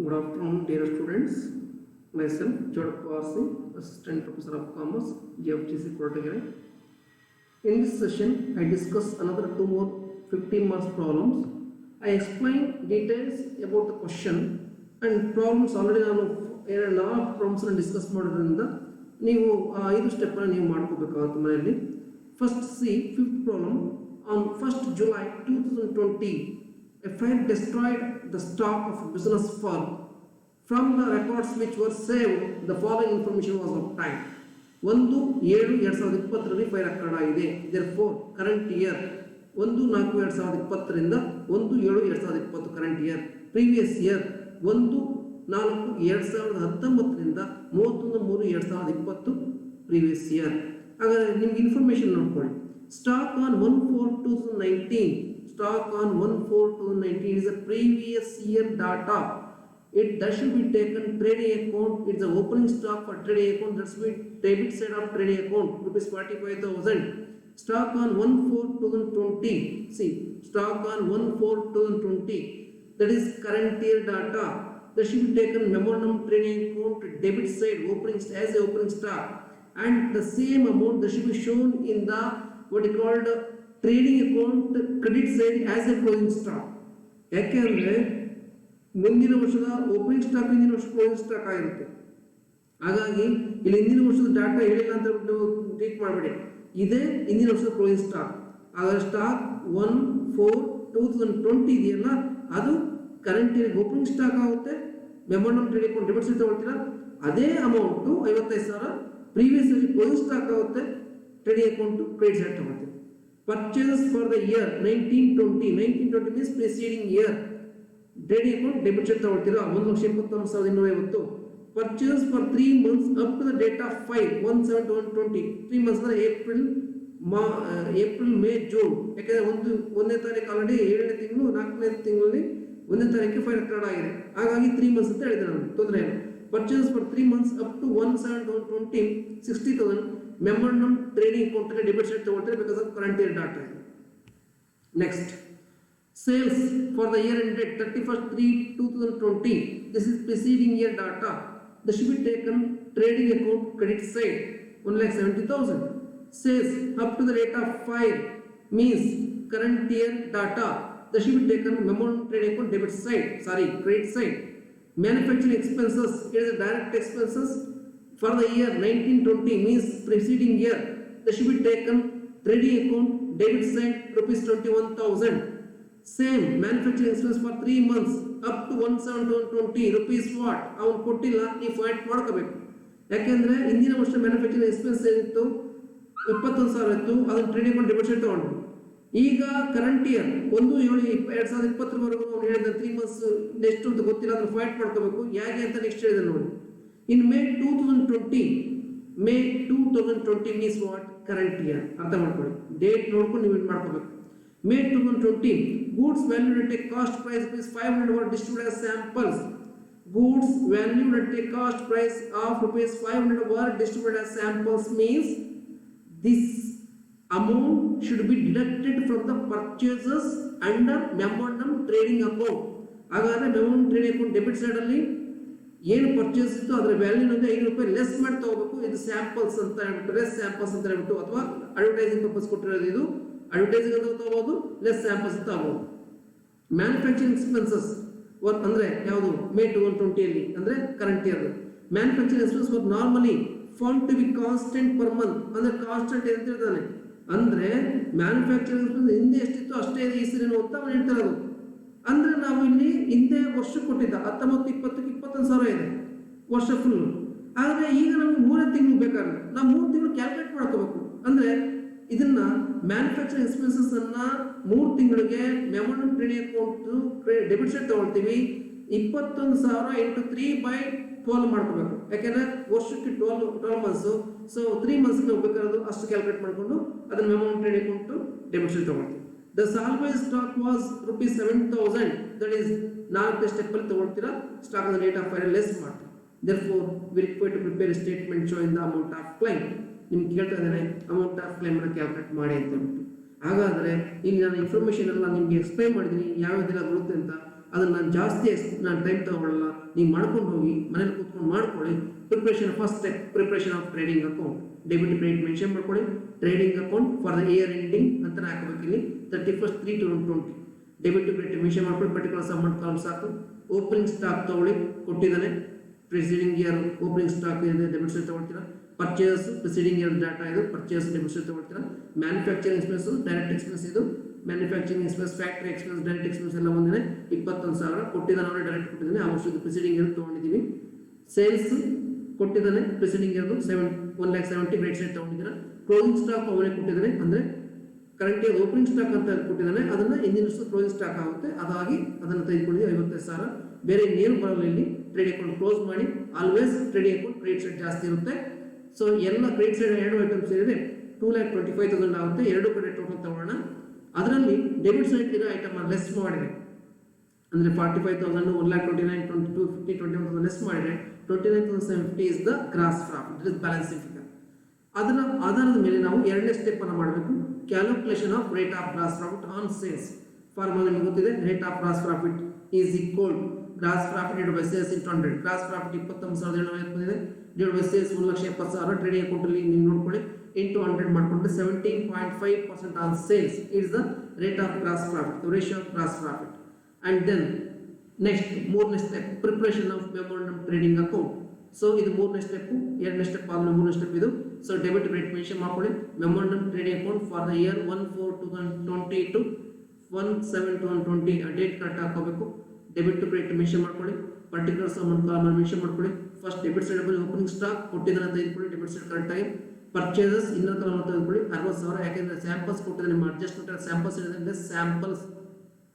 Good afternoon, dear students. Myself, Jodappa Singh, Assistant Professor of Commerce, GFGC Kottagiri. In this session, I discuss another two more 15 marks problems. I explain details about the question and problems already ನಾನು 4 problems ಅನ್ನು discuss ಮಾಡೋದ್ರಿಂದ ನೀವು 5 step ಅನ್ನು ನೀವು ಮಾಡ್ಕೋಬೇಕಾಗುತ್ತೆ ಮನೆಯಲ್ಲಿ. First C fifth problem. On 1st July 2020 a fire destroyed the stock of business firm. From the records which were saved, the following information was obtained. 1/7/2020 fire occurred ಆಗಿದೆ. Therefore, current year 1/4/2020 ರಿಂದ 1/7/2020 current year. Previous year 1/4/2019 ರಿಂದ 31/3/2020 previous year. ಹಾಗಾದ್ರೆ ನಿಮಗೆ information ನೋಡ್ಕೊಳ್ಳಿ. Stock on 1/4/2019. Stock on 1/4/2019 is a previous year data. That should be taken trading account. It's the opening stock for trading account. That should be debit side of trading account. Rupees 45,000. Stock on 1/4/2020. See, stock on 1/4/2020. That is current year data. That should be taken memorandum trading account debit side opening as a opening stock. And the same amount that should be shown in the what is called trading account credit side as a closing stock. ಯಾಕೆಂದ್ರೆ ಮುಂದಿನ ವರ್ಷದ opening stock ಹಿಂದಿನ ವರ್ಷ closing stock ಆಗಿರುತ್ತೆ. ಹಾಗಾಗಿ ಇಲ್ಲಿ ಹಿಂದಿನ ವರ್ಷದ ಡಾಟಾ ಹೇಳಿಲ್ಲ ಅಂತ ನೀವು ಟ್ರೀಟ್ ಮಾಡಬೇಡಿ. ಇದೇ ಹಿಂದಿನ ವರ್ಷದ ಕ್ಲೋಸಿಂಗ್ ಸ್ಟಾಕ್. ಹಾಗಾದ್ರೆ ಸ್ಟಾಕ್ 1/4/2020 ಇದೆಯಲ್ಲ, ಅದು ಕರೆಂಟ್ ಇಯರ್ ಓಪನಿಂಗ್ ಸ್ಟಾಕ್ ಆಗುತ್ತೆ. Memorandum trade account debit side ತಗೊಳ್ತೀರಾ, ಅದೇ amount 55,000 previous year closing stock ಆಗುತ್ತೆ. ಟ್ರೇಡಿಂಗ್ ಅಕೌಂಟ್ ಕ್ರೆಡಿಟ್ ಸೈಡ್ ತಗೊಳ್ತೀವಿ. Purchases for the year 1920 means preceding year. Trading account debit side ತಗೊಳ್ತೀರಾ, 1,29,250. Purchase for 3 months up to the date of 5/1/7/2020. 3 months ಅಂದ್ರೆ April May June. ಯಾಕಂದ್ರೆ 1ನೇ ತಾರೀಕು already 7ನೇ ತಿಂಗಳು 4ನೇ ತಿಂಗಳಲ್ಲಿ 1ನೇ ತಾರೀಕು fire record ಆಗಿದೆ. ಹಾಗಾಗಿ 3 months ಅಂತ ಹೇಳಿದೆ ನಾನು, ತೊಂದರೆ ಇಲ್ಲ. Purchase for 3 months up to 1/7/2020 60,000. Memorandum trading account debit side ತಗೊಳ್ತಾರೆ because of current year data. Next, sales for the year ended 31/3/2020. This is preceding year data. This should be taken trading account credit side 1,70,000. Sales up to the date of 5 means current year data. This should be taken memorandum trading account debit side, credit side. Manufacturing expenses, it is a direct expenses for the year 1920 means preceding year. That should be taken trading account debit side rupees 21,000. Same manufacturing expense for 3 months up to 1/7/2020 rupees what ಅವನು ಕೊಟ್ಟಿಲ್ಲ, ನೀವು fight ಮಾಡ್ಕೋಬೇಕು. ಯಾಕೆಂದ್ರೆ ಹಿಂದಿನ ವರ್ಷ manufacturing expense ಏನಿತ್ತು 21,000 ಇತ್ತು, ಅದನ್ನು ಟ್ರೇಡಿಂಗ್ ಅಕೌಂಟ್ ಡೆಬಿಟ್ ಸೈಡ್ ತಗೊಂಡು. ಈಗ ಕರೆಂಟ್ ಇಯರ್ 1/7/2020 ವರೆಗೂ ಅವ್ನು ಹೇಳಿದ 3 months ಎಷ್ಟು ಅಂತ ಗೊತ್ತಿಲ್ಲ, ಅದನ್ನು ಫೈಟ್ ಮಾಡ್ಕೋಬೇಕು. ಹೇಗೆ ಅಂತ ನೆಕ್ಸ್ಟ್ ಹೇಳಿದೆ ನೋಡಿ. In May 2020 means what? Current year. ಅರ್ಥ ಮಾಡ್ಕೊಳ್ಳಿ, ಡೇಟ್ ನೋಡ್ಕೊಂಡು ನೀವು ಇದು ಮಾಡ್ಕೋಬೇಕು. May 2020 goods valued at a cost price is 500 were distributed as samples. Goods valued at a cost price of rupees 500 were distributed as samples means this amount should be deducted from the purchases under memorandum trading account. ಹಾಗಾದ್ರೆ memorandum trading account debit side ಅಲ್ಲಿ ಏನು purchase ಇತ್ತು ಅದರ value ನಂಗೆ 500 ರೂಪಾಯಿ less ಮಾಡಿ ತಗೋಬೇಕು. ಇದು ಸ್ಯಾಂಪಲ್ಸ್ ಅಂತ ಹೇಳ್ಬಿಟ್ಟು, ಲೆಸ್ ಸ್ಯಾಂಪಲ್ಸ್ ಅಂತ ಹೇಳ್ಬಿಟ್ಟು, ಅಥವಾ ಅಡ್ವರ್ಟೈಸಿಂಗ್ ಪರ್ಪಸ್ ಕೊಟ್ಟಿರೋದು, ಇದು ಅಡ್ವರ್ಟೈಸಿಂಗ್ ಅಂತ ತಗೋಬಹುದು, ಲೆಸ್ ಸ್ಯಾಂಪಲ್ಸ್ ಅಂತ ತಗೋಬಹುದು. ಮ್ಯಾನುಫ್ಯಾಕ್ಚರಿಂಗ್ ಎಕ್ಸ್ಪೆನ್ಸಸ್ ಅಂದ್ರೆ ಯಾವುದು? May 2020 ಅಲ್ಲಿ ಅಂದ್ರೆ current year. Manufacturing expense for normally found to be constant per month, ಅಂದ್ರೆ ಕಾನ್ಸ್ಟೆಂಟ್ ಅಂತ ಹೇಳ್ತಾನೆ. ಅಂದ್ರೆ ಮ್ಯಾನುಫ್ಯಾಕ್ಚರಿಂಗ್ ಎಕ್ಸ್ಪೆನ್ಸ್ ಹಿಂದೆ ಎಷ್ಟಿತ್ತು ಅಷ್ಟೇ ಇದೆ ಈ ಸರಿನೂ ಅಂತ ಅವನು ಹೇಳ್ತಿರೋದು. ಅಂದ್ರೆ ನಾವು ಇಲ್ಲಿ ಹಿಂದೆ ವರ್ಷ ಕೊಟ್ಟಿದ್ದ 19-20 21,000 ಇದೆ ವರ್ಷ ಫುಲ್. ಆದರೆ ಈಗ ನಮ್ಗೆ 3 ತಿಂಗಳು ಬೇಕಾಗುತ್ತೆ, ನಾವು 3 ತಿಂಗಳು ಕ್ಯಾಲ್ಕುಲೇಟ್ ಮಾಡ್ಕೋಬೇಕು. ಅಂದ್ರೆ ಇದನ್ನ ಮ್ಯಾನುಫ್ಯಾಕ್ಚರಿಂಗ್ ಎಕ್ಸ್ಪೆನ್ಸಸ್ ಅನ್ನ 3 ತಿಂಗಳಿಗೆ memorandum trading account debit side ತಗೊಳ್ತೀವಿ. 21,000 into 3/12 ಮಾಡ್ಕೋಬೇಕು. ಯಾಕೆಂದ್ರೆ ವರ್ಷಕ್ಕೆ 12 months, ಸೊ 3 months ಬೇಕಾದ್ರು ಅಷ್ಟು ಕ್ಯಾಲ್ಕುಲೇಟ್ ಮಾಡ್ಕೊಂಡು ಅದನ್ನ memorandum trading account debit side ತಗೊಳ್ತೀವಿ. The salvage stock was rupees 7,000. That is 4ನೇ ಸ್ಟೆಪ್ ಅಲ್ಲಿ ತಗೊಳ್ತೀರಾ, stock the rate of fire less ಮಾಡ್ತೀರಾ. Therefore, we require to prepare a statement showing the amount of claim. ನಿಮ್ಗೆ ಕೇಳ್ತಾ ಇದ್ದಾನೆ amount of claim ಅನ್ನು calculate ಮಾಡಿ ಅಂತ ಹೇಳ್ಬಿಟ್ಟು. ಹಾಗಾದ್ರೆ ಇಲ್ಲಿ ನಾನು ಇನ್ಫಾರ್ಮೇಶನ್ ಎಲ್ಲ ನಿಮ್ಗೆ ಎಕ್ಸ್ಪ್ಲೈನ್ ಮಾಡಿದ್ದೀನಿ ಯಾವ್ಯಾವ್ದೆಲ್ಲ ಬರುತ್ತೆ ಅಂತ. ಅದನ್ನು ನಾನು ಜಾಸ್ತಿ ನಾನು ಟೈಮ್ ತಗೊಳ್ಳಲ್ಲ, ನೀವು ಮಾಡ್ಕೊಂಡು ಹೋಗಿ ಮನೇಲಿ ಕೂತ್ಕೊಂಡು ಮಾಡ್ಕೊಳ್ಳಿ. Preparation first step preparation of trading account. Debit credit mention ಮಾಡ್ಕೊಳ್ಳಿ. Trading account for the year ending ಅಂತ ಹಾಕಬೇಕು ಇಲ್ಲಿ 31/3/2020. ಡೆಬಿಟ್ ಕ್ರೆಡಿಟ್ ಮೆನ್ಷನ್ ಮಾಡ್ಕೊಳ್ಳಿ. ಪರ್ಟಿಕ್ಯುಲರ್ ಅಮೌಂಟ್ ಕಾಲ್ ಸಾಕು. ಓಪನಿಂಗ್ ಸ್ಟಾಕ್ ತಗೊಳ್ಳಿ, ಕೊಟ್ಟಿದ್ದಾನೆ. ಪ್ರೆಸಿಡಿಂಗ್ ಇಯರ್ ಓಪನಿಂಗ್ ಸ್ಟಾಕ್ ಇದೆ, ಡೆಬಿಟ್ ಸೈಡ್ ತಗೊಳ್ತೀರಾ. ಪರ್ಚೇಸ್ ಪ್ರೆಸಿಡಿಂಗ್ ಇಯರ್ ಡಾಟಾ ಇದು, ಪರ್ಚೇಸ್ ಡೆಬಿಟ್ ಸೈಡ್ ತಗೊಳ್ತೀರಾ. ಮ್ಯಾನುಫ್ಯಾಕ್ಚರಿಂಗ್ ಎಕ್ಸ್ಪೆನ್ಸ್ ಡೈರೆಕ್ಟ್ ಎಕ್ಸ್ಪೆನ್ಸ್ ಇದು, manufacturing expense, factory expense, direct expense ಎಲ್ಲ ಒಂದೇ 21,000 ಕೊಟ್ಟಿದ್ದಾನೆ. ಅವರೇ ಡೈರೆಕ್ಟ್ ಕೊಟ್ಟಿದ್ದಾನೆ. ಆ ವರ್ಷದ ಪ್ರೆಸಿಡಿಂಗ್ ಇಯರ್ ತೊಗೊಂಡಿದ್ದೀವಿ. ಸೇಲ್ಸ್ ಕೊಟ್ಟಿದ್ದಾನೆ. ಪ್ರೆಸಿಡಿಂಗ್ ಇಯರ್ದು 1,70,000 ರೈಟ್ ಸೈಡ್ ತೊಗೊಂಡಿದ್ದೀರಾ. ಕ್ಲೋಸಿಂಗ್ ಸ್ಟಾಕ್ ಅವನೇ ಕೊಟ್ಟಿದ್ದಾನೆ, ಅಂದರೆ ಕರೆಂಟ್ ಇಯರ್ ಓಪನಿಂಗ್ ಸ್ಟಾಕ್ ಅಂತ ಕೊಟ್ಟಿದ್ದಾನೆ, ಅದನ್ನು ಇಂದಿನ ವರ್ಷದ ಕ್ಲೋಸಿಂಗ್ ಸ್ಟಾಕ್ ಆಗುತ್ತೆ, ಅದಾಗಿ ಅದನ್ನು ತೆಗೆದುಕೊಂಡಿದ್ದೀವಿ 55,000. ಬೇರೆ ಇನ್ನೇನು ಬರಲ್ಲ ಇಲ್ಲಿ. ಟ್ರೇಡ್ ಅಕೌಂಟ್ ಕ್ಲೋಸ್ ಮಾಡಿ. Always trading account credit side ಜಾಸ್ತಿ ಇರುತ್ತೆ. ಸೊ ಎಲ್ಲ ಕ್ರೆಡಿಟ್ ಸೈಡ್ 2 ಐಟಮ್ಸ್ ಸೇರಿದೆ 2,25,000 ಆಗುತ್ತೆ. ಎರಡು ಕಡೆ ಟೋಟಲ್ ತಗೊಳ್ಳೋಣ. ಅದರಲ್ಲಿ ಡೆಬಿಟ್ ಸೈಡ್ ಇರೋ ಐಟಮ್ ಲೆಸ್ ಮಾಡಿದೆ, ಅಂದರೆ 45,000, 1,29,000, 22,50, 21,000 ಲೆಸ್ ಮಾಡಿದರೆ 29,750 is the gross profit. It is balancing figure. ಅದರ ಆಧಾರದ ಮೇಲೆ ನಾವು ಎರಡನೇ ಸ್ಟೆಪ್ ಅನ್ನು ಮಾಡಬೇಕು. Calculation of rate of gross profit on sales. Formula ನಿಮಗೆ ಗೊತ್ತಿದೆ. Rate of gross profit is equal gross profit divided by sales into 100. Gross profit 29,720 ಇದೆ, ಡಿವೈಡೆಡ್ ಬೈ ಸೇಲ್ಸ್ 1,70,000. ಟ್ರೇಡಿಂಗ್ ಅಕೌಂಟಲ್ಲಿ ನೀವು ನೋಡ್ಕೊಳ್ಳಿ, ಇಂಟು 100 ಮಾಡಿಕೊಂಡ್ರೆ 17.5% on sales is the rate of gross profit, the ratio of gross profit. And then next ಮೂರನೇ step preparation of memorandum trading account. So ಇದು ಮೂರನೇ step. ಎರಡನೇ step ಆದ್ಮೇಲೆ ಮೂರನೇ ಸ್ಟೆಪ್ ಇದು. ಸೊ ಡೆಬಿಟ್ ಕ್ರೆಡಿಟ್ ಮೆನ್ಷನ್ ಮಾಡ್ಕೊಳ್ಳಿ. Memorandum trading account for the year 1/4/2020 to 1/7/2020 date correct ಹಾಕೋಬೇಕು. Debit to credit mention ಮಾಡ್ಕೊಳ್ಳಿ. ಪರ್ಟಿಕ್ಯುಲರ್ಸ್ ಅಮೌಂಟ್ ಕಾಲಮ್ ಮೆನ್ಷನ್ ಮಾಡ್ಕೊಳ್ಳಿ. First debit side opening stock ಕೊಟ್ಟಿದ್ದಾನೆ ತೆಗೆದುಕೊಳ್ಳಿ, ಡೆಬಿಟ್ ಸೈಡ್ ಕರೆಕ್ಟ್ ಆಗಿ. ಪರ್ಚೇಸಸ್ ಇನ್ನೊಂದು column ತೆಗೆದುಕೊಳ್ಳಿ 60,000, ಯಾಕೆಂದ್ರೆ ಸ್ಯಾಂಪಲ್ಸ್ ಕೊಟ್ಟಿದ್ದಾನೆ. ನಿಮ್ಮ ಅಡ್ಜಸ್ಟ್ಮೆಂಟ್ ಸ್ಯಾಂಪಲ್ಸ್ ಇದೆ, ಸ್ಯಾಂಪಲ್ಸ್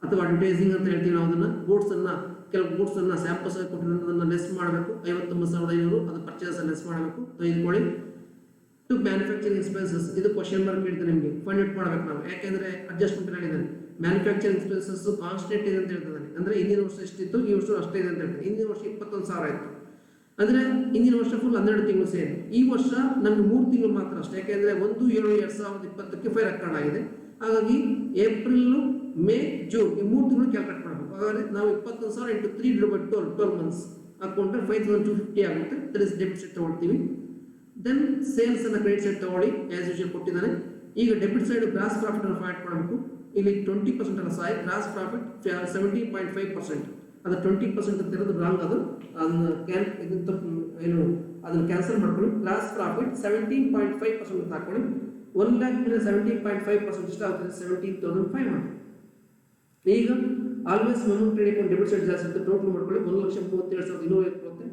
ಅಥವಾ ಅಡ್ವರ್ಟೈಸಿಂಗ್ ಅಂತ ಹೇಳ್ತೀವಿ ನಾವು ಅದನ್ನ. ಗೂಡ್ಸ್ ಅನ್ನ ಕೆಲವು ಗೂಡ್ಸ್ ಅನ್ನ ಸ್ಯಾಂಪಲ್ಸ್ ಕೊಟ್ಟಿರೋದನ್ನ ಲೆಸ್ ಮಾಡಬೇಕು. 59,500 ಅದು ಪರ್ಚೇಸ್ ಲೆಸ್ ಮಾಡಬೇಕು, ತೆಗೆದುಕೊಳ್ಳಿ. ಟು ಮ್ಯಾನುಫ್ಯಾಕ್ಚರಿಂಗ್ ಎಕ್ಸ್ಪೆನ್ಸಸ್ ಇದು ಕ್ವಶನ್ ಮಾರ್ಕ್ ಇರುತ್ತೆ ನಿಮಗೆ. ಫೈಂಡ್ ಔಟ್ ಮಾಡಬೇಕು ನಾವು, ಯಾಕೆಂದ್ರೆ ಅಡ್ಜಸ್ಟ್ಮೆಂಟ್ ಹೇಳಿದ್ದಾನೆ. ಮ್ಯಾನುಫ್ಯಾಕ್ಚರಿಂಗ್ ಎಕ್ಸ್ಪೆನ್ಸಸ್ ಕಾನ್ಸ್ಟೆಂಟ್ ಇದೆ ಅಂತ ಹೇಳ್ತಿದ್ದಾನೆ, ಅಂದ್ರೆ ಹಿಂದಿನ ವರ್ಷ ಎಷ್ಟಿತ್ತು ಈ ವರ್ಷ ಅಷ್ಟೇ ಇದೆ ಅಂತ ಹೇಳ್ತಾರೆ. ಹಿಂದಿನ ವರ್ಷ 21,000 ಇತ್ತು, ಅಂದ್ರೆ ಹಿಂದಿನ ವರ್ಷ ಫುಲ್ 12 ತಿಂಗಳು ಸೇರಿ. ಈ ವರ್ಷ ನಮ್ಗೆ 3 ತಿಂಗಳು ಮಾತ್ರ ಅಷ್ಟೇ, ಯಾಕೆಂದ್ರೆ 1/7/2020 ಫೈರ್ ರೆಕಾರ್ಡ್ ಆಗಿದೆ. ಹಾಗಾಗಿ ಏಪ್ರಿಲ್, ಮೇ, ಜೂನ್ ಈ 3 ತಿಂಗಳು ಕ್ಯಾಲ್ಕುಲೇಟ್ ಮಾಡಬೇಕು. ಹಾಗಾದ್ರೆ ನಾವು 21,000 into 3 / 12 ಮಂತ್ಸ್ ಹಾಕೊಂಡ್ರೆ 5,250 ಆಗುತ್ತೆ. ದಟ್ ಇಸ್ ಡೆಬಿಟ್ ಸೈಡ್ ತಗೊಳ್ತೀವಿ. ದೆನ್ ಸೇಲ್ಸ್ ಅನ್ನ ಕ್ರೆಡಿಟ್ ಸೈಡ್ ತಗೊಳ್ಳಿ, ಆಸ್ ಯೂಶುವಲ್ ಕೊಟ್ಟಿದ್ದಾನೆ. ಈಗ ಡೆಬಿಟ್ ಸೈಡ್ ಗ್ರಾಸ್ ಪ್ರಾಫಿಟ್ ಅನ್ನು ಫೈಂಡ್ ಮಾಡಬೇಕು. ಇಲ್ಲಿ 20% ಅಲ್ಲ ಸಾರಿ, ಗ್ರಾಸ್ ಪ್ರಾಫಿಟ್ 17.5%. ಅದು 20% ಅಂತ ಇರೋದು ರಾಂಗ್. ಅದನ್ನು ಏನು ಅದನ್ನು ಕ್ಯಾನ್ಸಲ್ ಮಾಡ್ಕೊಳ್ಳಿ. ಗ್ರಾಸ್ ಪ್ರಾಫಿಟ್ 17.5% ಅಂತ ಹಾಕೊಳ್ಳಿ. 1 lakh ಮೇಲೆ 17.5% ಇಷ್ಟ ಆಗುತ್ತೆ, 17,500. ಈಗ always memory trading debit side ಜಾಸ್ತಿ ಅಂತ ಟೋಟಲ್ ಮಾಡ್ಕೊಳ್ಳಿ. 1,37,250 ಬರುತ್ತೆ.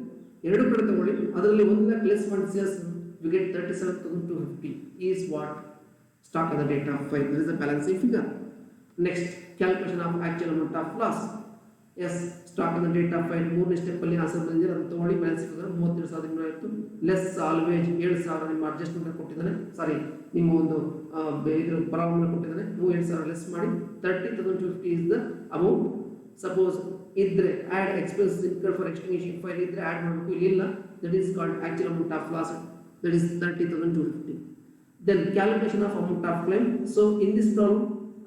ಎರಡು ಕಡೆ ತಗೊಳ್ಳಿ. ಅದರಲ್ಲಿ 1 lakh ಲೆಸ್ ಮಾಡಿ sales we get 37,250 is what stock at the date of file. This is the balancing figure. Next, calculation of actual amount of loss. Yes, stock at the date of file ಮೂರನೇ step ಅಲ್ಲಿ answer ಬಂದಿದೆ, ಅದನ್ನು ತಗೊಳ್ಳಿ. Balancing figure 32,250 less always 7,000 ನಿಮ್ಮ adjustment ಕೊಟ್ಟಿದ್ದಾನೆ, ಸಾರಿ ನಿಮ್ಮ ಒಂದು ಇದ್ರ ಪ್ರಾಬ್ಲಮ್ ಕೊಟ್ಟಿದ್ದಾನೆ. 7,000 ಲೆಸ್ ಮಾಡಿ 30,250 is the amount. ಸಪೋಸ್ ಇದ್ರೆ ಆಡ್ ಎಕ್ಸ್ಪೆನ್ಸ್ ಫಾರ್ ಎಕ್ಸ್ಟಿಂಗ್ವಿಷಿಂಗ್ ಫೈರ್ ಇದ್ರೆ ಆಡ್ ಮಾಡಬೇಕು, ಇಲ್ಲಿ ಇಲ್ಲ. That is called actual amount of loss, that is 30,250. Then calculation of amount of claim. So in this problem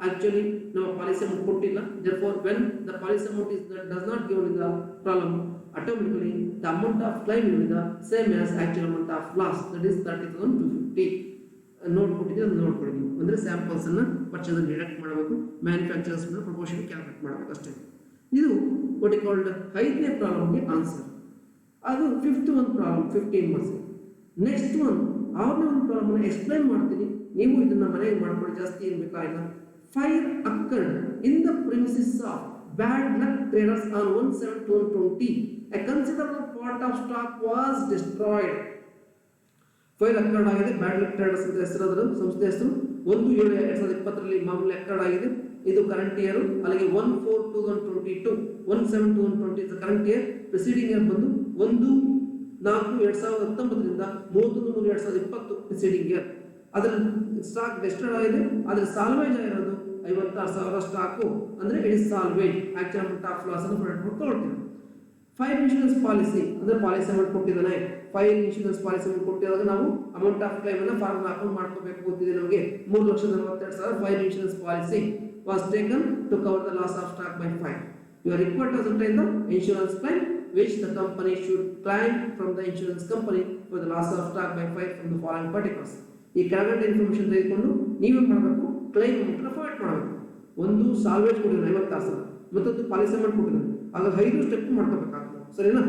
actually no policy amount kottilla, therefore when the policy amount is does not given in the problem, automatically the amount of claim will be the same as actual amount of loss, that is 30,250. Note ಕೊಟ್ಟಿದ್ದೀವಿ, ಅದನ್ನು ನೋಡ್ಕೊಳ್ಳಿ. ಅಂದರೆ samples ಅನ್ನು purchase deduct ಮಾಡಬೇಕು, manufacturers proportion calculate ಮಾಡಬೇಕು ಅಷ್ಟೇ. ಇದು what is called 5ನೇ ಪ್ರಾಬ್ಲಮ್ಗೆ ಆನ್ಸರ್. ಅದು 5th ಒಂದು ಪ್ರಾಬ್ಲಮ್ 15 ಮಾರ್ಕ್ಸ್. ನೆಕ್ಸ್ಟ್ ಒಂದು 6ನೇ ಒಂದು ಪ್ರಾಬ್ಲಮ್ ಎಕ್ಸ್ಪ್ಲೈನ್ ಮಾಡ್ತೀನಿ, ನೀವು ಇದನ್ನ ಮನೆಗೆ ಮಾಡ್ಕೊಳ್ಳಿ, ಜಾಸ್ತಿ ಏನು ಬೇಕಾಗಿಲ್ಲ. Fire occurred in the premises of bad luck traders on 1/7/2020. A considerable part of stock was destroyed. Fire occurred ಆಗಿದೆ, ಬ್ಯಾಡ್ ಲಕ್ ಟ್ರೇಡರ್ಸ್ ಅಂತ ಹೆಸರು, ಅದರ ಸಂಸ್ಥೆ ಹೆಸರು. 1/7/2020 ಮಾಮೂಲಿ ಅಕ್ಕರ್ಡ್ ಆಗಿದೆ. ಇದು ಕರೆಂಟ್ ಇಯರ್. ಅಲ್ಲಿಗೆ 1/4/2022 1/7/2020 is current year. Preceding year ಬಂದು 1/4/2019 31/3/2020 ಪ್ರಿಸೀಡಿಂಗ್ ಇಯರ್. ಅದರ ಸ್ಟಾಕ್ ಡೆಸ್ಟ್ರಾಯ್ಡ್ ಆಗಿದೆ, ಅದರ ಸಾಲ್ವೇಜ್ ಆಗಿರೋದು 56,000 ಸ್ಟಾಕು, ಅಂದ್ರೆ it is salvage. Actual amount of loss ಅನ್ನು ತಗೊಳ್ತೀವಿ. ಫೈರ್ ಇನ್ಶೂರೆನ್ಸ್ ಪಾಲಿಸಿ ಅಂದ್ರೆ ಪಾಲಿಸಿ ಅಮೌಂಟ್ ಕೊಟ್ಟಿದ್ದಾನೆ. ಫೈರ್ ಇನ್ಶೂರೆನ್ಸ್ ಪಾಲಿಸಿ ಅಮೌಂಟ್ ಕೊಟ್ಟಿದಾಗ ನಾವು ಅಮೌಂಟ್ ಆಫ್ ಕ್ಲೈಮ್ ಅನ್ನು ಫಾರ್ಮ್ ಅಕೌಂಟ್ ಮಾಡ್ಕೋಬೇಕು. ಗೊತ್ತಿದೆ ನಮಗೆ 3,42,000 fire insurance policy was taken to cover the loss of stock by fire. You are required to ascertain the insurance claim which the company should claim from the insurance company for the loss of stock by fire from the following particulars. ಈ ಕೆಳಗಡೆ information ತೆಗೆದುಕೊಂಡು ನೀವೇನು ಮಾಡಬೇಕು, claim ಅಮೌಂಟ್ನ forward ಮಾಡಬೇಕು. ಒಂದು salvage ಕೊಟ್ಟಿದ್ದಾನೆ 56,000, ಮತ್ತೊಂದು ಪಾಲಿಸಿ ಅಮೌಂಟ್ ಕೊಟ್ಟಿದ್ದಾನೆ, ಆಗ 5 ಸ್ಟೆಪ್ ಮಾಡ್ಕೋಬೇಕಾಗ್ತದೆ. ಸರಿನಾ?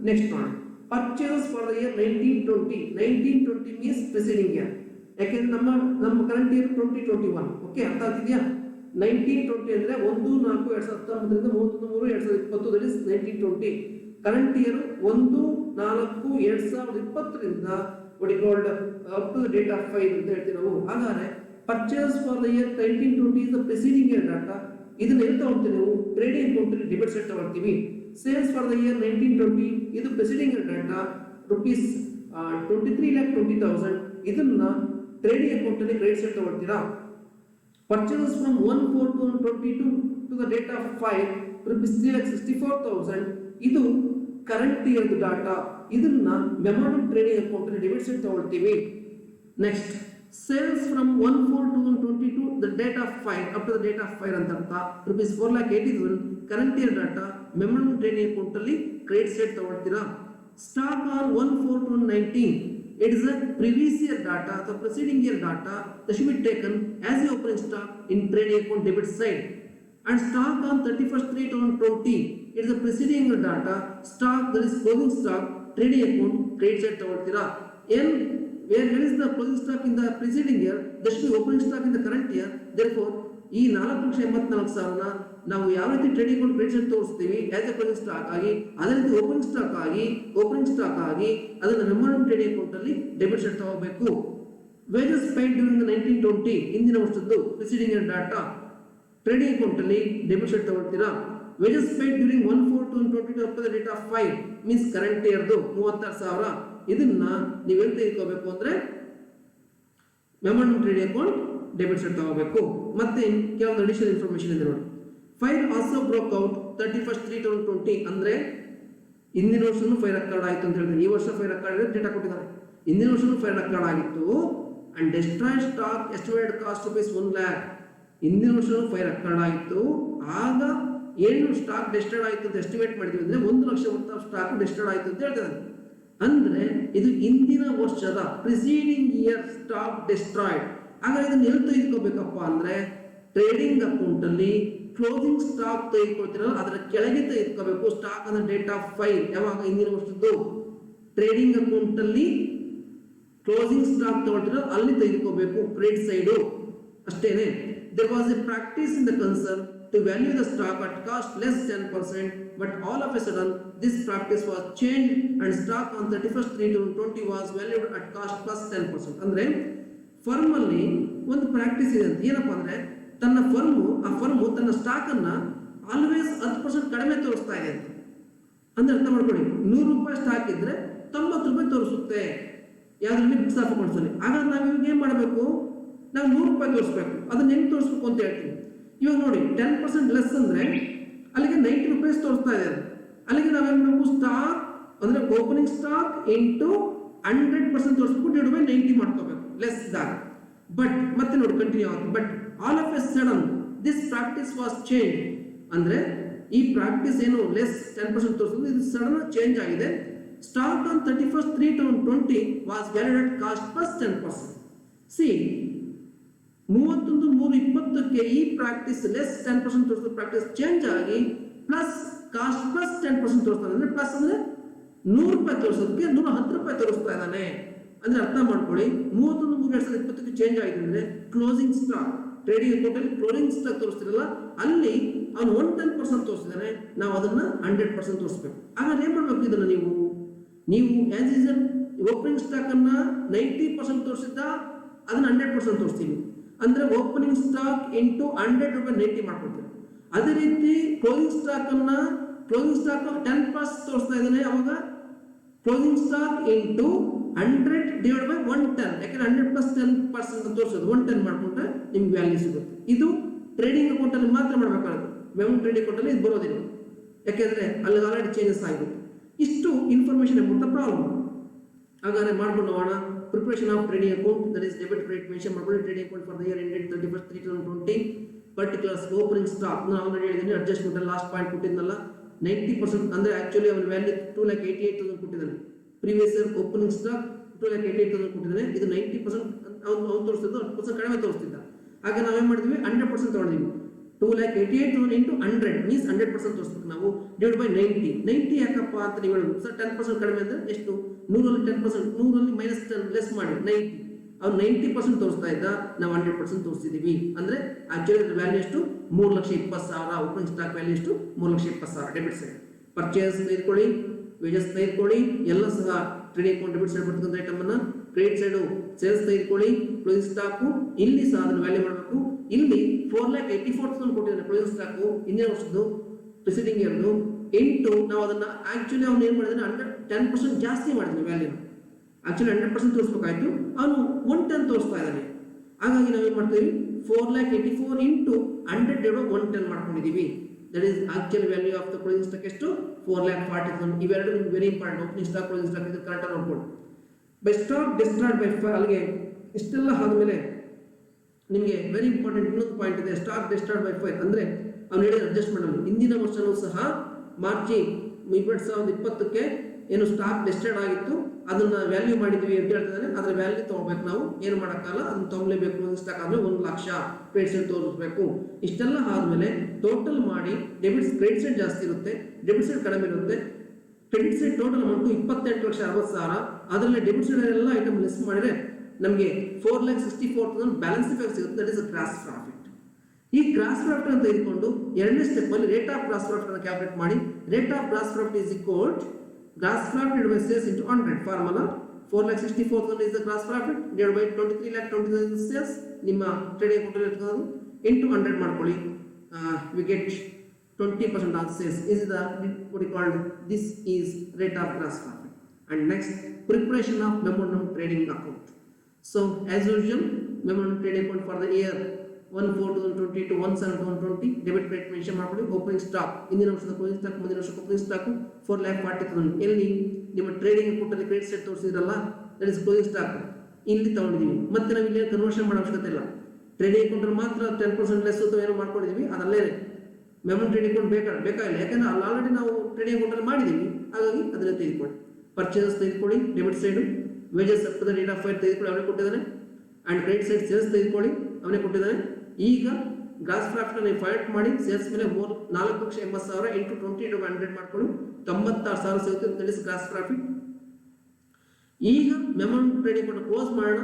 ನೆಕ್ಸ್ಟ್ ನೋಡಿ, purchase for the year 1920. 1920 means preceding year, ಯಾಕೆಂದ್ರೆ ನಮ್ಮ ಕರೆಂಟ್ ಇಯರ್ 2021. ಓಕೆ, ಅರ್ಥ ಆಗ್ತಿದೆಯಾ? 1920 ಅಂದ್ರೆ 1/4/2019 31/3/2020, that is 1920. Current year 1/4/2020 what is called up to the date of 5 ಅಂತ ಹೇಳ್ತೀವಿ ನಾವು. ಹಾಗಾದ್ರೆ purchase for the year 1920 is the preceding year data. ಇದನ್ನ ಎಲ್ಲಿ ತಗೊಳ್ತೀವಿ ನಾವು? ಟ್ರೇಡಿಂಗ್ ಅಕೌಂಟ್ ಅಲ್ಲಿ ಡೆಬಿಟ್ ಸೈಡ್ ತಗೊಳ್ತೀವಿ. ಸೇಲ್ಸ್ ಫಾರ್ ದ ಇಯರ್ 1920 ಇದು ಪ್ರಿಸೀಡಿಂಗ್ ಇಯರ್ ಡಾಟಾ, rupees 23,20,000. ಇದನ್ನ ಟ್ರೇಡಿಂಗ್ ಅಕೌಂಟ್ ಅಲ್ಲಿ ಕ್ರೆಡಿಟ್ ಸೈಡ್ ತಗೊಳ್ತೀರಾ. Purchase from 1/4/2022 to the date of 5 rupees 3,64,000. ಇದು ಕರೆಂಟ್ ಇಯರ್ ಡಾಟಾ, ಇದನ್ನ ಮೆಮೊರಂ ಟ್ರೇಡಿಂಗ್ ಅಕೌಂಟ್ ಅಲ್ಲಿ ಡೆಬಿಟ್ ಸೈಡ್ ತಗೊಳ್ತೀವಿ. Next, sales from 1/4/2022 the date of 5 up to the date of 5 ಅಂತ ಅರ್ಥ, rupees 4,80,000 current year data memorandum trading account ಅಲ್ಲಿ credit side ತಗೊಳ್ತೀರಾ. Stock on 1/4/2019 it is a previous year data, the preceding year data that should be taken as the opening stock in trading account debit side. And stock on 31/3/2020 it is a preceding year data, stock that is closing stock trading account credit side ತಗೊಳ್ತೀರಾ. where is the closing stock in the preceding year, that should be opening stock in the current year. Therefore ಈ 4,84,000ನ ನಾವು ಯಾವ ರೀತಿ trading account credit side ತೋರಿಸ್ತೀವಿ as a closing stock ಆಗಿ, ಅದೇ ರೀತಿ opening stock ಆಗಿ ಅದನ್ನ ಮೆಮೊರಂ ಟ್ರೇಡಿಂಗ್ ಅಕೌಂಟ್ ಅಲ್ಲಿ ಡೆಬಿಟ್ ಸೈಡ್ ತಗೋಬೇಕು. ವೇಜಸ್ ಪೇಡ್ ಡ್ಯೂರಿಂಗ್ 1920 ಇಂದಿನ ವರ್ಷದ್ದು preceding year data trading account ಅಲ್ಲಿ ಡೆಬಿಟ್ ಸೈಡ್ ತಗೊಳ್ತೀರಾ. Wages paid during 1/4/2022 up to the date of 5 means current ಇಯರ್ದು 36,000. ಇದನ್ನ ನೀವೆಲ್ಲ ತೆಗೆದುಕೋಬೇಕು ಅಂದ್ರೆ memorandum trading account debit side ತಗೋಬೇಕು. ಮತ್ತೆ ಕೆಲವೊಂದು ಅಡಿಷನಲ್ ಇನ್ಫಾರ್ಮೇಶನ್ ಇದೆ ನೋಡಿ. ಫೈರ್ ಆಲ್ಸೋ ಬ್ರೋಕ್ ಔಟ್ 31/3/2020 ಅಂದ್ರೆ ಇಂದಿನ ವರ್ಷನೂ ಫೈರ್ ರೆಕಾರ್ಡ್ ಆಯಿತು ಅಂತ ಹೇಳಿದ್ರೆ, ಈ ವರ್ಷ ಫೈರ್ ರೆಕಾರ್ಡ್ ಡೇಟಾ ಕೊಟ್ಟಿದ್ದಾರೆ, ಇಂದಿನ ವರ್ಷನೂ ಫೈರ್ ರೆಕಾರ್ಡ್ ಆಗಿತ್ತು. And destroy stock estimated cost rupees 1 lakh. ಇಂದಿನ ವರ್ಷನೂ ಫೈರ್ ರೆಕಾರ್ಡ್ ಆಯಿತು, ಆಗ ಏನು ಸ್ಟಾಕ್ ಡೆಸ್ಟ್ರಾಯ್ಡ್ ಆಯಿತು ಅಂತ ಎಸ್ಟಿಮೇಟ್ ಮಾಡಿದ್ವಿ ಅಂದ್ರೆ 1 lakh worth of stock destroyed ಆಯಿತು ಅಂತ ಹೇಳ್ತಾರೆ. ಅಂದ್ರೆ ಇದು ಇಂದಿನ ವರ್ಷದ ಪ್ರಿಸೀಡಿಂಗ್ ಇಯರ್ ಸ್ಟಾಕ್ ಡೆಸ್ಟ್ರಾಯ್ಡ್. ಹಾಗಾದ್ರೆ ಇದನ್ನ ಎಲ್ಲಿ ತೆಗೆದುಕೋಬೇಕಪ್ಪ ಅಂದ್ರೆ ಟ್ರೇಡಿಂಗ್ ಅಕೌಂಟ್ ಅಲ್ಲಿ ಕ್ಲೋಸಿಂಗ್ ಸ್ಟಾಕ್ ತೆಗೆದುಕೊಳ್ತೀರಲ್ಲ ಅದರ ಕೆಳಗೆ ತೆಗೆದುಕೋಬೇಕು. ಸ್ಟಾಕ್ ಅಂದ್ರೆ ಡೇಟ್ ಆಫ್ 5 ಯಾವಾಗ? ಇಂದಿನ ವರ್ಷದ್ದು. ಟ್ರೇಡಿಂಗ್ ಅಕೌಂಟ್ ಅಲ್ಲಿ ಕ್ಲೋಸಿಂಗ್ ಸ್ಟಾಕ್ ತಗೊಳ್ತೀರ ಅಲ್ಲಿ ತೆಗೆದುಕೋಬೇಕು ಕ್ರೆಡಿಟ್ ಸೈಡು ಅಷ್ಟೇನೆ. There was a practice in the concern to value the stock at cost less 10%, but all of a sudden this practice was changed and stock on 31/3/2020 was valued at cost plus 10%. ಅಂದ್ರೆ firm ಅಲ್ಲಿ ಒಂದು practice ಇದೆ ಅಂತ, ಏನಪ್ಪಾ ಅಂದ್ರೆ ತನ್ನ firm ತನ್ನ stock ಅನ್ನ ಆಲ್ವೇಸ್ 10% ಕಡಿಮೆ ತೋರಿಸ್ತಾ ಇದೆ ಅಂತ. ಅಂದ್ರೆ ಅರ್ಥ ಮಾಡ್ಕೊಳ್ಳಿ, 100 ರೂಪಾಯಿ ಸ್ಟಾಕ್ ಇದ್ರೆ 90 ರೂಪಾಯಿ ತೋರಿಸುತ್ತೆ ಯಾವ್ದ್ರಲ್ಲಿ ಬುಕ್ಸ್ ಆಫ್ ಅಕೌಂಟ್ಸ್ ಅಲ್ಲಿ. ಹಾಗಾದ್ರೆ ನಾವು ಇವಾಗ ಏನ್ ಮಾಡಬೇಕು, ನಾವು 100 ರೂಪಾಯಿ ತೋರಿಸ್ಬೇಕು. ಅದನ್ನ ಹೆಂಗ್ ತೋರಿಸ್ಬೇಕು ಅಂತ ಹೇಳ್ತೀವಿ. ಇವಾಗ ನೋಡಿ 10% ಲೆಸ್ ಅಂದ್ರೆ ಅಲ್ಲಿಗೆ 90 ರೂಪಾಯಿ ತೋರಿಸ್ತಾ ಇದೆ. ಅಲ್ಲಿಗೆ ನಾವೇನ್ ಮಾಡಬೇಕು, ಸ್ಟಾಕ್ ಅಂದ್ರೆ ಓಪನಿಂಗ್ ಸ್ಟಾಕ್ ಇಂಟು 100% ತೋರಿಸ್ಬಿಟ್ಟು ಡಿವೈಡ್ ಬೈ 90 ಮಾಡ್ಕೋಬೇಕು ಲೆಸ್ ಇದ್ದಾಗ. ಬಟ್ ಮತ್ತೆ ನೋಡಿ ಕಂಟಿನ್ಯೂ ಆಗುತ್ತೆ. But all of a sudden this practice was change. ಅಂದ್ರೆ ಈ ಪ್ರಾಕ್ಟೀಸ್ ಏನು ಲೆಸ್ 10% ತೋರಿಸೋದು ಇದು ಸಡನ್ ಚೇಂಜ್ ಆಗಿದೆ. Stock on 31/3/2020 was valued at cost plus 10%. ಸಿ 31/3/20ಕ್ಕೆ ಈ ಪ್ರಾಕ್ಟೀಸ್ ಲೆಸ್ 10% ತೋರಿಸೋ ಪ್ರಾಕ್ಟೀಸ್ ಚೇಂಜ್ ಆಗಿ ಪ್ಲಸ್ ಕಾಸ್ಟ್ ಪ್ಲಸ್ 10% ತೋರಿಸ್ತಾನೆ. ಅಂದ್ರೆ ಪ್ಲಸ್ ಅಂದ್ರೆ 100 ರೂಪಾಯಿ ತೋರಿಸೋದಕ್ಕೆ 110 ರೂಪಾಯಿ ತೋರಿಸ್ತಾ ಇದ್ದಾನೆ. ಅಂದ್ರೆ ಅರ್ಥ ಮಾಡ್ಕೊಳ್ಳಿ, 31/3/2020ಕ್ಕೆ ಚೇಂಜ್ ಆಗಿದೆ ಅಂದ್ರೆ ಕ್ಲೋಸಿಂಗ್ ಸ್ಟಾಕ್ ಟ್ರೇಡಿಂಗ್ ಅಕೌಂಟ್ ಅಲ್ಲಿ ಕ್ಲೋಸಿಂಗ್ ಸ್ಟಾಕ್ ತೋರಿಸ್ತಿರಲ್ಲ ಅಲ್ಲಿ ಅವನು 110% ತೋರಿಸಿದಾನೆ, ನಾವು ಅದನ್ನ 100% ತೋರಿಸ್ಬೇಕು. ಹಾಗಾದ್ರೆ ಏನ್ ಮಾಡ್ಬೇಕು, ಇದನ್ನ ನೀವು ಆಸ್ ಯೂಶುವಲ್ ಓಪನಿಂಗ್ ಸ್ಟಾಕ್ ಅನ್ನ 90% ತೋರಿಸಿದ್ದ ಅದನ್ನ 100% ತೋರಿಸ್ತೀವಿ. ಅಂದ್ರೆ ಓಪನಿಂಗ್ ಸ್ಟಾಕ್ ಇಂಟು 100 ರೂಪಾಯಿ 90 ಮಾಡ್ಕೊಡ್ತೀವಿ. ಅದೇ ರೀತಿ ಕ್ಲೋಸಿಂಗ್ ಸ್ಟಾಕ್ 10% ತೋರಿಸ್ತಾ ಇದ್ದಾನೆ, ಅವಾಗ closing stock into 100 divide by 110, ಯಾಕಂದ್ರೆ 100 ಪ್ಲಸ್ 10% ತೋರಿಸೋದು 110 ಮಾಡ್ಕೊಂಡ್ರೆ ನಿಮ್ಗೆ ವ್ಯಾಲ್ಯೂ ಸಿಗುತ್ತೆ. ಇದು ಟ್ರೇಡಿಂಗ್ ಅಕೌಂಟ್ ಅಲ್ಲಿ ಮಾತ್ರ ಮಾಡಬೇಕಾಗುತ್ತೆ. ಮೆಮೊ ಟ್ರೇಡಿಂಗ್ ಅಕೌಂಟ್ ಅಲ್ಲಿ ಇದು ಬರೋದಿಲ್ಲ, ಯಾಕೆಂದ್ರೆ ಅಲ್ಲಿ ಆಲ್ರೆಡಿ ಚೇಂಜಸ್ ಆಗುತ್ತೆ. ಇಷ್ಟು ಇನ್ಫಾರ್ಮೇಶನ್ ಅಬೌಟ್ ಪ್ರಾಬ್ಲಮ್. ಹಾಗಾದ್ರೆ ಮಾಡ್ಕೊಂಡು ಹೋಗೋಣ. Preparation of trading account, that is debit credit mention ಮಾಡ್ಕೊಂಡು trading account for the year ended 31/3/2020. Particulars opening stock ನಾನು ಆಲ್ರೆಡಿ ಹೇಳಿದ್ದೀನಿ, ಅಡ್ಜಸ್ಟ್ಮೆಂಟ್ ಲಾಸ್ಟ್ ಪಾಯಿಂಟ್ ಕೊಟ್ಟಿದ್ನಲ್ಲ 90% ಅಂದರೆ ಆಕ್ಚುಲಿ ಅವನ ವ್ಯಾಲ್ಯೂ 2,88,000 ಕೊಟ್ಟಿದ್ದಾನೆ. ಪ್ರೀವಿಯಸ್ ಇಯರ್ ಓಪನಿಂಗ್ ಸ್ಟಾಕ್ 2,88,000 ಕೊಟ್ಟಿದ್ದಾನೆ. ಇದು 90% ಅವ್ನು ತೋರಿಸ್ತಿದ್ದು 10% ಕಡಿಮೆ ತೋರಿಸ್ತಿದ್ದ. ಆಗ ನಾವೇನು ಮಾಡಿದ್ವಿ 100% ತೊಗೊಂಡಿದ್ವಿ. 2,88,000 ಇಂಟು 100 ಮೀನ್ಸ್ 100% ತೋರಿಸ್ಬೇಕು ನಾವು, ಡಿವೈಡ್ ಬೈ 90 ಯಾಕಪ್ಪ ಅಂತ ನೀವು ಹೇಳೋದು ಸರ್ 10% ಕಡಿಮೆ ಅಂದರೆ ಎಷ್ಟು, 100ರಲ್ಲಿ 10%, 100ರಲ್ಲಿ -10 ಲೆಸ್ ಮಾಡಿ 90, ಅವ್ನು 90% ತೋರಿಸ್ತಾ ಇದ್ದ, ನಾವು 100% ತೋರಿಸ್ತಿದ್ದೀವಿ. ಅಂದರೆ ಆಕ್ಚುಲಿ ಅದ್ರ ವ್ಯಾಲ್ಯೂ ಎಷ್ಟು 3,20,000, ಓಪನಿಂಗ್ ಸ್ಟಾಕ್ ವ್ಯಾಲ್ಯೂ ಎಷ್ಟು 3,20,000 ಡೆಬಿಟ್ ಸೈಡ್. ಪರ್ಚೇಸ್ ತೆಗೆದುಕೊಳ್ಳಿ, ವೇಜಸ್ ತೆಗೆದುಕೊಳ್ಳಿ, ಎಲ್ಲ ಸಹ ಟ್ರೇಡಿಂಗ್ ಅಕೌಂಟ್ ಡೆಬಿಟ್ ಸೈಡ್ ಬರ್ತಕ್ಕಂಥ ಐಟಮ್ ಅನ್ನ ಕ್ರೆಡಿಟ್ ಸೈಡ್ ಸೇಲ್ಸ್ ತೆಗೆದುಕೊಳ್ಳಿ, ಕ್ಲೋಸಿಂಗ್ ಸ್ಟಾಕ್ ಇಲ್ಲಿ ಸಹ ಅದನ್ನು ವ್ಯಾಲ್ಯೂ ಮಾಡಬೇಕು. ಇಲ್ಲಿ 4,84,000 ಕೊಟ್ಟಿದ್ದಾನೆ ಕ್ಲೋಸಿಂಗ್ ಸ್ಟಾಕ್ ಹಿಂದಿನ ವರ್ಷದ್ದು ಪ್ರಿಸೀಡಿಂಗ್ ಇಯರ್ದು ಇಂಟು ನಾವು ಅದನ್ನ ಆಕ್ಚುಲಿ ಅವ್ನು ಏನು ಮಾಡಿದಾನೆ 10% ಜಾಸ್ತಿ ಮಾಡಿದ್ವಿ ವ್ಯಾಲ್ಯೂ. ಆಕ್ಚುಲಿ 100% ತೋರಿಸ್ಬೇಕಾಯ್ತು, ಅವನು 110 ತೋರಿಸ್ತಾ ಇದ್ದಾನೆ. ಹಾಗಾಗಿ ನಾವೇನು ಮಾಡ್ತೀವಿ 4,84,000 ಇಂಟು 100 ಡಿವೈಡ್ 110 ಮಾಡ್ಕೊಂಡಿದ್ದೀವಿ. That is actual value of the closing stock ಎಷ್ಟು 4,40,000. ಇವೆರಡು ನಿಮ್ಗೆ very important. Opening stock closing stock ಇದು ಕರೆಕ್ಟಾಗಿ ನೋಡ್ಕೊಂಡು by stock destroyed by fire. ಅಲ್ಲಿಗೆ ಇಷ್ಟೆಲ್ಲ ಆದಮೇಲೆ ನಿಮಗೆ ವೆರಿ ಇಂಪಾರ್ಟೆಂಟ್ ಇನ್ನೊಂದು ಪಾಯಿಂಟ್ ಇದೆ, ಸ್ಟಾಕ್ ಡಿಸ್ಟ್ರಾಯ್ಡ್ ಬೈ ಫೈರ್ ಅಂದರೆ ಅವ್ನು ಹೇಳಿದ ಅಡ್ಜಸ್ಟ್ಮೆಂಟ್ ಅಲ್ಲಿ ಹಿಂದಿನ ವರ್ಷನೂ ಸಹ ಮಾರ್ಚ್ 2020ಕ್ಕೆ ಏನು ಸ್ಟಾಕ್ ಡಿಸ್ಟ್ರಾಯ್ಡ್ ಆಗಿತ್ತು ಅದನ್ನ ವ್ಯಾಲ್ಯೂ ಮಾಡಿದ್ವಿ ಅಂತ ಹೇಳ್ತಿದ್ದಾನೆ. ಅದರ ವ್ಯಾಲ್ಯೂ ತಗೋಬೇಕು, ನಾವು ಏನು ಮಾಡೋಕ್ಕಲ್ಲ, ಅದನ್ನ ತಗೊಳ್ಳೇಬೇಕು. ಸ್ಟಾಕ್ ಆದ್ರೆ 1,00,000 ಕ್ರೆಡಿಟ್ ಸೈಡ್ ತೋರಿಸ್ಬೇಕು. ಇಷ್ಟೆಲ್ಲ ಆದ್ಮೇಲೆ ಟೋಟಲ್ ಮಾಡಿ ಕ್ರೆಡಿಟ್ ಸೈಡ್ ಜಾಸ್ತಿ ಇರುತ್ತೆ, ಡೆಬಿಟ್ ಸೈಡ್ ಕಡಿಮೆ ಇರುತ್ತೆ. Credit side total amount 28,60,000. ಅದರಲ್ಲಿ ಡೆಬಿಟ್ ಸೈಡ್ ಎಲ್ಲ ಐಟಮ್ ಲೆಸ್ ಮಾಡಿದ್ರೆ ನಮಗೆ 4,64,000 ಬ್ಯಾಲೆನ್ಸ್ ಇಫೆಕ್ಟ್ ಸಿಗುತ್ತೆ. That is gross profit. ಈ ಗ್ರಾಸ್ ಪ್ರಾಫಿಟ್ ಅಂತ ತೆಗೆದುಕೊಂಡು ಎರಡನೇ ಸ್ಟೆಪ್ ಅಲ್ಲಿ ರೇಟ್ ಆಫ್ ಗ್ರಾಸ್ ಪ್ರಾಫಿಟ್ ಅನ್ನು ಕ್ಯಾಲ್ಕುಲೇಟ್ ಮಾಡಿ. Rate of gross profit is equal gross profit by sales into 100 formula. 4,64,000 is the gross profit divided by 23,20,000 sales. ನಿಮ್ಮ trading account ಇಟ್ಕೊಂಡು into 100 ಮಾಡ್ಕೊಳ್ಳಿ. We get 20% on sales. Is the what you called this is rate of gross profit. And next, preparation of memorandum trading account. So as usual, memorandum trading account for the year 1/4/2020 to 1/7/2020 debit credit mention ಮಾಡ್ಕೊಳ್ಳಿ. Opening stock ಇಂದಿನ ವರ್ಷದ closing stock, ಮುಂದಿನ ವರ್ಷ opening stock 4,40,000. ಎಲ್ಲಿ ನಿಮ್ಮ trading account ಅಲ್ಲಿ credit side ತೋರಿಸಿದ್ರಲ್ಲ that is closing stock, ಇಲ್ಲಿ ತಗೊಂಡಿದ್ದೀವಿ. ಮತ್ತೆ ನಾವು ಇಲ್ಲಿ ಕನ್ವರ್ಷನ್ ಮಾಡೋ ಅವಶ್ಯಕತೆ ಇಲ್ಲ. ಟ್ರೇಡಿಂಗ್ ಅಕೌಂಟ್ ಅಲ್ಲಿ ಮಾತ್ರ 10% ಲೆಸ್ ಅಥವಾ ಏನೋ ಮಾಡ್ಕೊಂಡಿದ್ದೀವಿ, ಅದಲ್ಲೇ ಮೆಮೊರಿ ಟ್ರೇಡಿಂಗ್ ಅಕೌಂಟ್ ಬೇಕಾಗಿಲ್ಲ, ಯಾಕಂದ್ರೆ ಅಲ್ಲಿ ಆಲ್ರೆಡಿ ನಾವು ಟ್ರೇಡಿಂಗ್ ಅಕೌಂಟ್ ಅಲ್ಲಿ ಮಾಡಿದ್ದೀವಿ. ಹಾಗಾಗಿ ಅದನ್ನ ತೆಗೆದುಕೊಳ್ಳಿ. ಪರ್ಚೇಸ್ ತೆಗೆದುಕೊಳ್ಳಿ debit side, wages up to the date of fire ತೆಗೆದುಕೊಳ್ಳಿ, ಅವನೇ ಕೊಟ್ಟಿದ್ದಾನೆ. ಅಂಡ್ ಕ್ರೆಡಿಟ್ ಸೈಡ್ ಸೇಲ್ಸ್ ತೆಗೆದುಕೊಳ್ಳಿ, ಅವನೇ ಕೊಟ್ಟಿದ್ದಾನೆ. ಈಗ ಗ್ರಾಸ್ ಪ್ರಾಫಿಟ್ ಅನ್ನು ಫೈಟ್ ಮಾಡಿ ಸೇಲ್ಸ್ ಮೇಲೆ 4,80,000 ಇಂಟು 20 / 100 ಮಾಡ್ಕೊಳ್ಳಿ, 96,000 ಸಿಗುತ್ತೆ. That is gross profit. ಈಗ ಮೆಮೊರಿ ಟ್ರೇಡಿಂಗ್ ಅಕೌಂಟ್ ಕ್ಲೋಸ್ ಮಾಡೋಣ.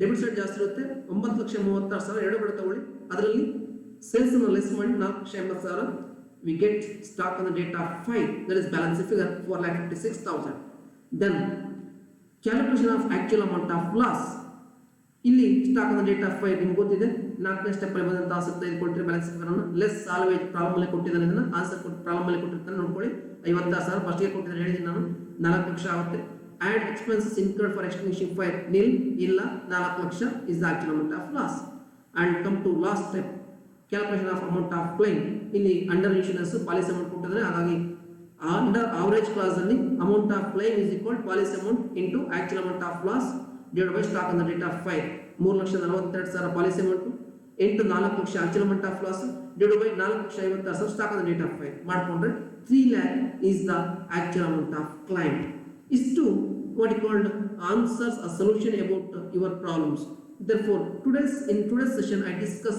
ಡೆಬಿಟ್ ಸೈಡ್ ಜಾಸ್ತಿ ಇರುತ್ತೆ, 9,36,000 ಎರಡು ಕಡೆ ತಗೊಳ್ಳಿ. ಅದರಲ್ಲಿ ಸೇಲ್ಸ್ ಅನ್ನು ಲೆಸ್ ಮಾಡಿ 4,80,000. We get stock on the date of 5, that is balance figure 4,56,000. Then calculation of actual amount of loss. ಇಲ್ಲಿ stock on the date of 5 ನಿಮ್ಗೆ ಗೊತ್ತಿದೆ. 4ನೇ ಸ್ಟೆಪ್ ಅಲ್ಲಿ ಬಂದಂತ ಆಸಕ್ತಿ ತೆಗೆದುಕೊಳ್ತೀರಿ. ಬ್ಯಾಲೆನ್ಸ್ ಫಿಗರ್ ಅನ್ನು ಲೆಸ್ ಸಾಲ್ವೇಜ್ ಪ್ರಾಬ್ಲಮ್ ಅಲ್ಲಿ ಕೊಟ್ಟಿದ್ದಾನೆ, ಇದನ್ನ ಆನ್ಸರ್ ಪ್ರಾಬ್ಲಮ್ ಅಲ್ಲಿ ಕೊಟ್ಟಿರ್ತಾನೆ ನೋಡ್ಕೊಳ್ಳಿ. 56,000 ಫಸ್ಟ್ ಗೆ ಕೊಟ್ಟಿದ್ದಾರೆ ಹೇಳಿದ್ದೀನಿ ನಾನು, 4,00,000 ಆಗುತ್ತೆ. Add expenses incurred for extinguishing fire nil, ಇಲ್ಲ 4,00,000 is the actual amount of loss. And come to last step, calculation of amount of claim. ಇಲ್ಲಿ ಅಂಡರ್ ಇನ್ಶೂರೆನ್ಸ್ ಪಾಲಿಸಿ ಅಮೌಂಟ್ ಕೊಟ್ಟಿದ್ದಾರೆ, ಹಾಗಾಗಿ ಅಂಡರ್ ಅವರೇಜ್ ಕ್ಲಾಸ್ ಅಲ್ಲಿ amount of claim is equal policy amount into actual amount of loss divide by stock on the date of 5. 3,42,000 policy amount into 4,00,000 actual amount of loss divide by 4,50,000 stock on the date of 5 ಮಾಡ್ಕೊಂಡ್ರೆ 3 lakh is the actual amount of claim. Istu what you called answers a solution about your problems. Therefore in today's session I discuss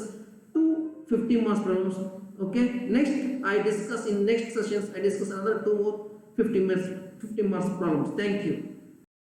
2 50 marks problems. Okay, next I discuss in next sessions I discuss another 2 more 50 marks problems. Thank you.